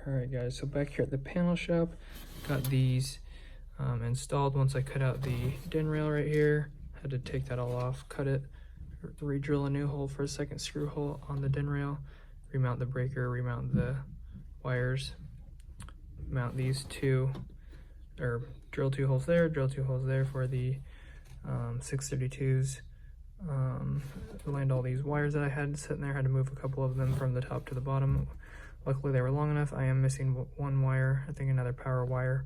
Alright guys, so back here at the panel shop, got these installed. Once I cut out the DIN rail right here, had to take that all off, cut it, re-drill a new hole for a second screw hole on the DIN rail, remount the breaker, remount the wires, mount these two, or drill two holes there for the 632s. Land all these wires that I had sitting there, had to move a couple of them from the top to the bottom. Luckily they were long enough. I am missing one wire, I think another power wire.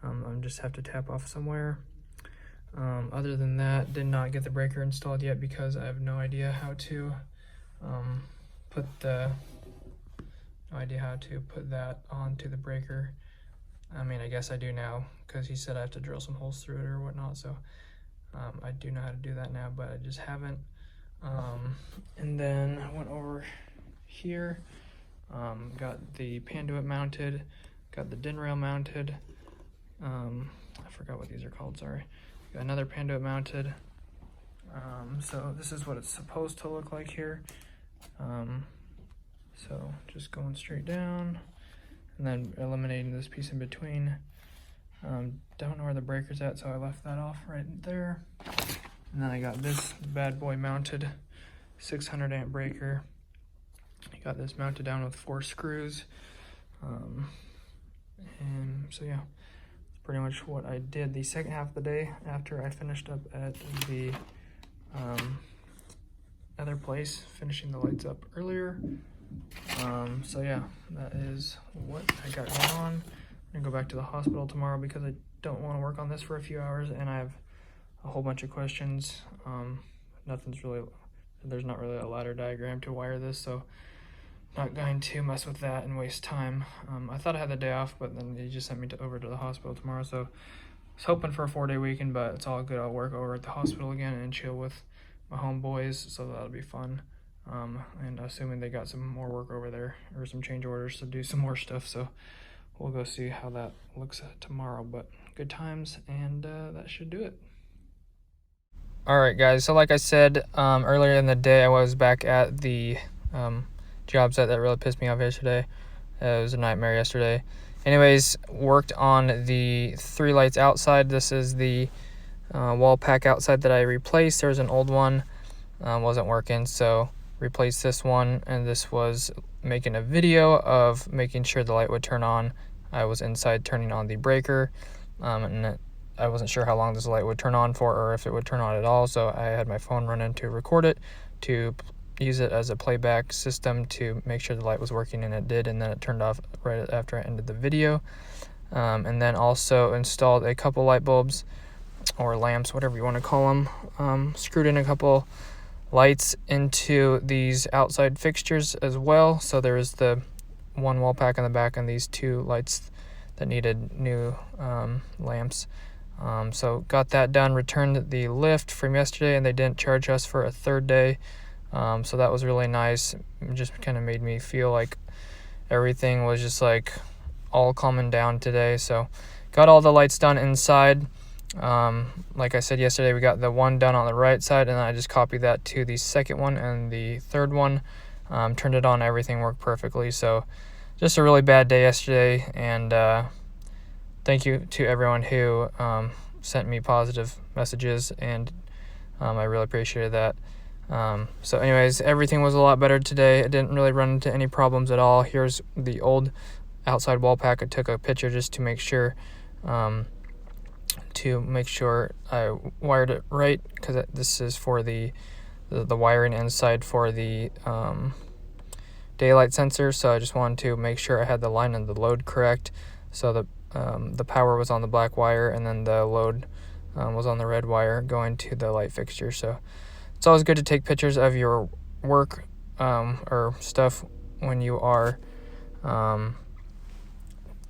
I just have to tap off somewhere. Other than that, did not get the breaker installed yet because I have no idea how to put that onto the breaker. I mean, I guess I do now because he said I have to drill some holes through it or whatnot, so I do know how to do that now, but I just haven't. And then I went over here, got the panduit mounted, got the DIN rail mounted. I forgot what these are called, sorry. Got another panduit mounted. So this is what it's supposed to look like here. So just going straight down and then eliminating this piece in between. Don't know where the breaker's at, so I left that off right there. And then I got this bad boy mounted, 600 amp breaker. I got this mounted down with 4 screws. And so yeah, pretty much what I did the second half of the day after I finished up at the other place, finishing the lights up earlier. So yeah, that is what I got going on. I'm gonna go back to the hospital tomorrow because I don't want to work on this for a few hours, and I have a whole bunch of questions. There's not really a ladder diagram to wire this, so not going to mess with that and waste time. I thought I had the day off, but then they just sent me over to the hospital tomorrow, so I was hoping for a 4-day weekend, but it's all good. I'll work over at the hospital again and chill with my homeboys, so that'll be fun. And assuming they got some more work over there, or some change orders to do some more stuff, so we'll go see how that looks tomorrow. But good times, and that should do it. Alright guys, so like I said earlier in the day, I was back at the job site that really pissed me off yesterday. It was a nightmare yesterday. Anyways, worked on the 3 lights outside. This is the wall pack outside that I replaced. There was an old one, wasn't working, so replaced this one, and this was making a video of making sure the light would turn on. I was inside turning on the breaker, and I wasn't sure how long this light would turn on for, or if it would turn on at all, so I had my phone run in to record it, to use it as a playback system to make sure the light was working, and it did, and then it turned off right after I ended the video. And then also installed a couple light bulbs, or lamps, whatever you want to call them. Screwed in a couple lights into these outside fixtures as well. So there was the one wall pack on the back and these 2 lights that needed new lamps. So got that done, returned the lift from yesterday, and they didn't charge us for a 3rd day. So that was really nice. It just kind of made me feel like everything was just like all calming down today. So got all the lights done inside. Like I said yesterday, we got the one done on the right side, and then I just copied that to the second one and the third one. Turned it on, everything worked perfectly. So just a really bad day yesterday, and thank you to everyone who sent me positive messages, and I really appreciated that. So anyways, everything was a lot better today. I didn't really run into any problems at all. Here's the old outside wall pack. I took a picture just to make sure I wired it right, because this is for the wiring inside for the daylight sensor. So I just wanted to make sure I had the line and the load correct. So the power was on the black wire, and then the load was on the red wire going to the light fixture. So it's always good to take pictures of your work or stuff when you are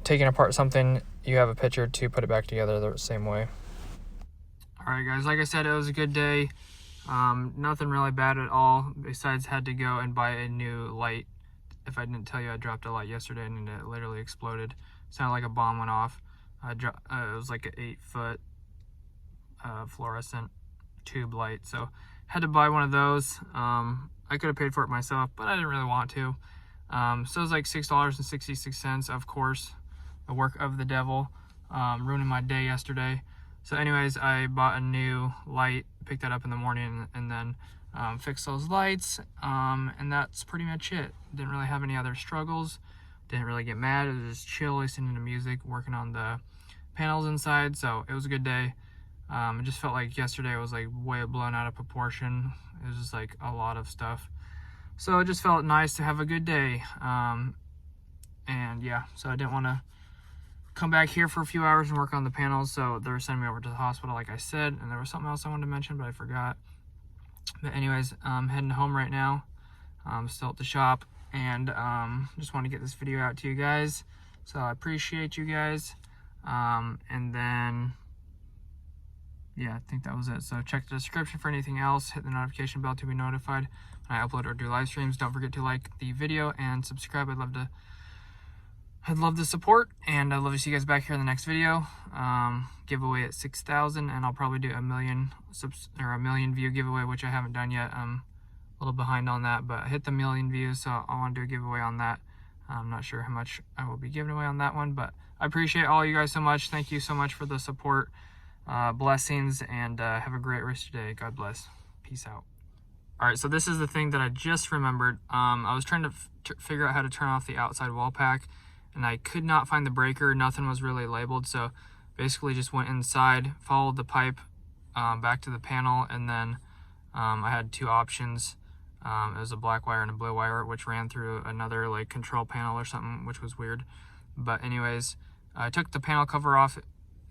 taking apart something. You have a picture to put it back together the same way. Alright guys, like I said, it was a good day. Nothing really bad at all, besides had to go and buy a new light. If I didn't tell you, I dropped a light yesterday and it literally exploded. Sounded like a bomb went off. It was like an 8-foot fluorescent tube light, so had to buy one of those. I could have paid for it myself, but I didn't really want to. So it was like $6.66, of course, the work of the devil, ruining my day yesterday. So anyways, I bought a new light, picked that up in the morning, and then fixed those lights, and that's pretty much it. Didn't really have any other struggles, didn't really get mad. It was just chill, listening to music, working on the panels inside, so it was a good day. It just felt like yesterday was like way blown out of proportion. It was just like a lot of stuff. So it just felt nice to have a good day. And yeah, so I didn't want to come back here for a few hours and work on the panels, so they were sending me over to the hospital, like I said, and there was something else I wanted to mention, but I forgot. But anyways, I'm heading home right now. I'm still at the shop, and just want to get this video out to you guys. So I appreciate you guys. And then, yeah, I think that was it. So check the description for anything else. Hit the notification bell to be notified when I upload or do live streams. Don't forget to like the video and subscribe. I'd love the support, and I'd love to see you guys back here in the next video. Giveaway at 6,000, and I'll probably do a million view giveaway, which I haven't done yet. I'm a little behind on that, but I hit the 1,000,000 views, so I want to do a giveaway on that. I'm not sure how much I will be giving away on that one, but I appreciate all you guys so much. Thank you so much for the support. Blessings, and have a great rest of your day. God bless. Peace out. All right, so this is the thing that I just remembered. I was trying to figure out how to turn off the outside wall pack, and I could not find the breaker. Nothing was really labeled, so basically just went inside, followed the pipe back to the panel, and then I had two options. It was a black wire and a blue wire, which ran through another like control panel or something, which was weird. But anyways, I took the panel cover off,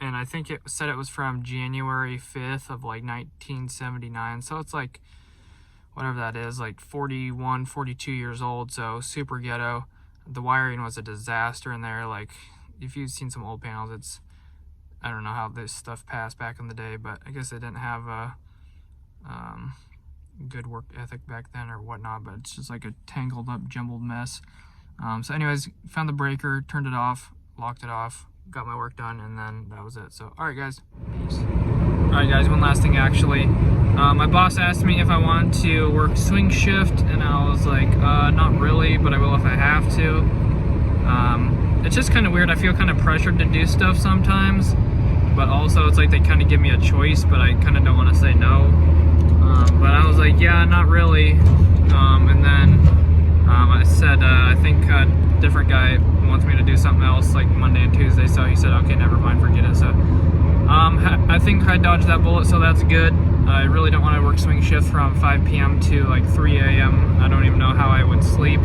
and I think it said it was from January 5th of like 1979. So it's like, whatever that is, like 41, 42 years old. So super ghetto. The wiring was a disaster in there. Like, if you've seen some old panels, it's, I don't know how this stuff passed back in the day, but I guess they didn't have a good work ethic back then or whatnot, but it's just like a tangled up, jumbled mess. So anyways, found the breaker, turned it off, locked it off, got my work done, and then that was it. So, all right, guys, peace. All right, guys, one last thing, actually. My boss asked me if I wanted to work swing shift, and I was like, not really, but I will if I have to. It's just kind of weird. I feel kind of pressured to do stuff sometimes, but also it's like they kind of give me a choice, but I kind of don't want to say no. But I was like, yeah, not really. And then I said, I think a different guy wants me to do something else like Monday and Tuesday, so he said, okay, never mind, forget it. So I think I dodged that bullet, so that's good. I really don't want to work swing shift from 5 p.m. to like 3 a.m. I don't even know how I would sleep.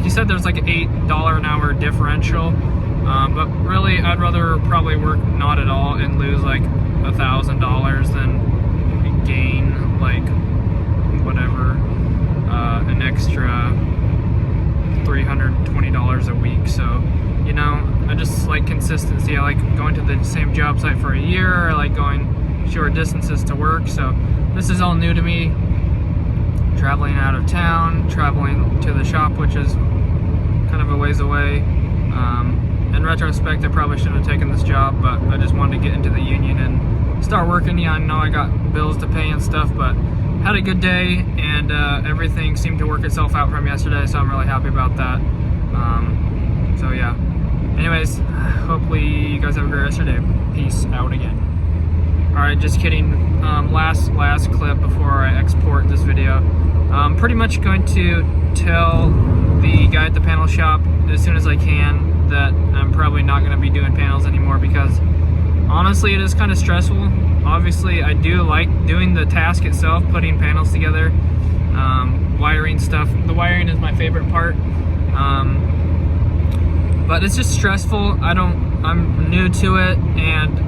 He said there's like an $8 an hour differential, but really I'd rather probably work not at all and lose like $1,000 than gain like whatever, an extra $320 a week. So, you know, I just like consistency. I like going to the same job site for a year. I like going short distances to work. So this is all new to me. Traveling out of town, traveling to the shop, which is kind of a ways away. In retrospect, I probably shouldn't have taken this job, but I just wanted to get into the union and start working. Yeah, I know I got bills to pay and stuff, but had a good day, and everything seemed to work itself out from yesterday, so I'm really happy about that. So yeah. Anyways, hopefully you guys have a great rest of your day. Peace out again. Alright, just kidding. Last clip before I export this video. I'm pretty much going to tell the guy at the panel shop as soon as I can that I'm probably not going to be doing panels anymore, because honestly it is kind of stressful. Obviously I do like doing the task itself, putting panels together, wiring stuff. The wiring is my favorite part, but it's just stressful. I'm new to it, and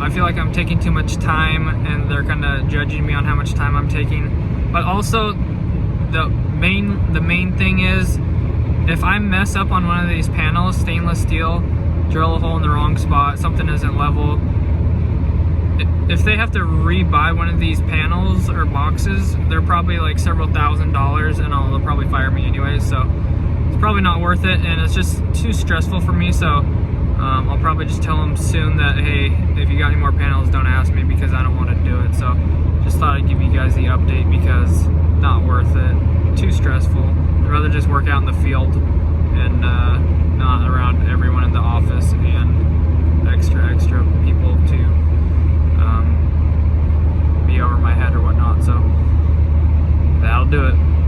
I feel like I'm taking too much time, and they're kind of judging me on how much time I'm taking. But also, the main thing is, if I mess up on one of these panels, stainless steel, drill a hole in the wrong spot, something isn't level, if they have to re-buy one of these panels or boxes, they're probably like several $1,000s, and they'll probably fire me anyways. So it's probably not worth it, and it's just too stressful for me. So I'll probably just tell them soon that, hey, if you got any more panels, don't ask me, because I don't want to do it. So just thought I'd give you guys the update, because not worth it, too stressful. rather just work out in the field and not around everyone in the office and extra people to be over my head or whatnot. So that'll do it.